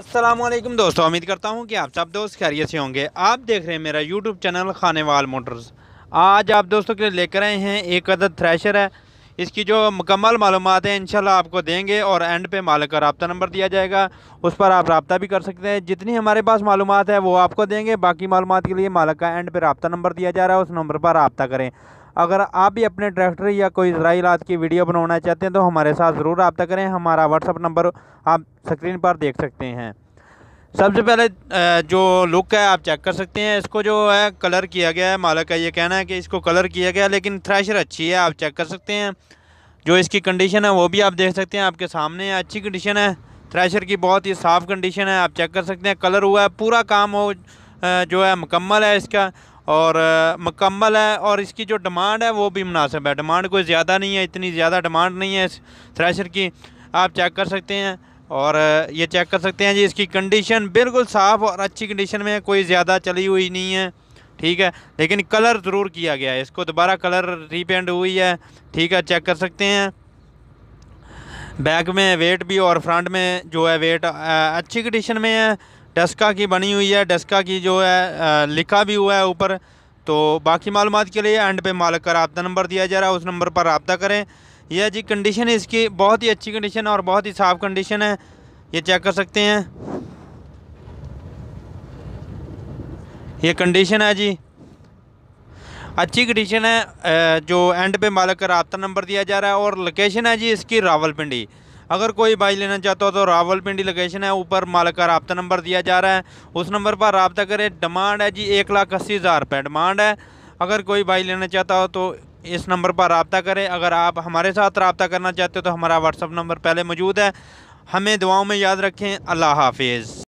अस्सलामुअलैकुम दोस्तों, उम्मीद करता हूँ कि आप सब दोस्त खैरियत से होंगे। आप देख रहे हैं मेरा यूट्यूब चैनल खानेवाल मोटर्स। आज आप दोस्तों के लिए लेकर आए हैं एक अदद थ्रेशर है। इसकी जो मुकम्मल मालूमात है इंशाल्लाह आपको देंगे और एंड पे मालिक का रब्ता नंबर दिया जाएगा, उस पर आप रब्ता भी कर सकते हैं। जितनी हमारे पास मालूमात है वो आपको देंगे, बाकी मालूमात के लिए मालिक का एंड पे रब्ता नंबर दिया जा रहा है, उस नंबर पर रब्ता करें। अगर आप भी अपने ट्रैक्टर या कोई ज़राई इलाज की वीडियो बनवाना चाहते हैं तो हमारे साथ ज़रूर रब्ता करें। हमारा व्हाट्सअप नंबर आप स्क्रीन पर देख सकते हैं। सबसे पहले जो लुक है आप चेक कर सकते हैं। इसको जो है कलर किया गया है, मालिक का ये कहना है कि इसको कलर किया गया है, लेकिन थ्रेशर अच्छी है, आप चेक कर सकते हैं। जो इसकी कंडीशन है वो भी आप देख सकते हैं, आपके सामने है। अच्छी कंडीशन है थ्रेशर की, बहुत ही साफ़ कंडीशन है, आप चेक कर सकते हैं। कलर हुआ है, पूरा काम हो जो है मुकम्मल है इसका, और मुकम्मल है। और इसकी जो डिमांड है वो भी मुनासिब है, डिमांड कोई ज़्यादा नहीं है, इतनी ज़्यादा डिमांड नहीं है इस थ्रेशर की, आप चेक कर सकते हैं। और ये चेक कर सकते हैं जी, इसकी कंडीशन बिल्कुल साफ़ और अच्छी कंडीशन में है, कोई ज़्यादा चली हुई नहीं है, ठीक है। लेकिन कलर ज़रूर किया गया है, इसको दोबारा कलर रीपेंट हुई है, ठीक है, चेक कर सकते हैं। बैक में वेट भी और फ्रंट में जो है वेट अच्छी कंडीशन में है। डस्का की बनी हुई है, डस्का की जो है लिखा भी हुआ है ऊपर। तो बाकी मालूमात के लिए एंड पे मालिक का रब्ता नंबर दिया जा रहा है, उस नंबर पर रब्ता करें। यह जी कंडीशन है इसकी, बहुत ही अच्छी कंडीशन है और बहुत ही साफ़ कंडीशन है, ये चेक कर सकते हैं। ये कंडीशन है जी, अच्छी कंडीशन है। जो एंड पे मालिक का रब्ता नंबर दिया जा रहा है, और लोकेशन है जी इसकी रावलपिंडी। अगर कोई भाई लेना चाहता हो तो रावलपिंडी लोकेशन है, ऊपर मालिक का रब्ता नंबर दिया जा रहा है, उस नंबर पर रब्ता करें। डिमांड है जी 1,80,000 रुपये डिमांड है। अगर कोई भाई लेना चाहता हो तो इस नंबर पर रब्ता करें। अगर आप हमारे साथ रब्ता करना चाहते हो तो हमारा व्हाट्सअप नंबर पहले मौजूद है। हमें दुआओं में याद रखें। अल्लाह हाफिज़।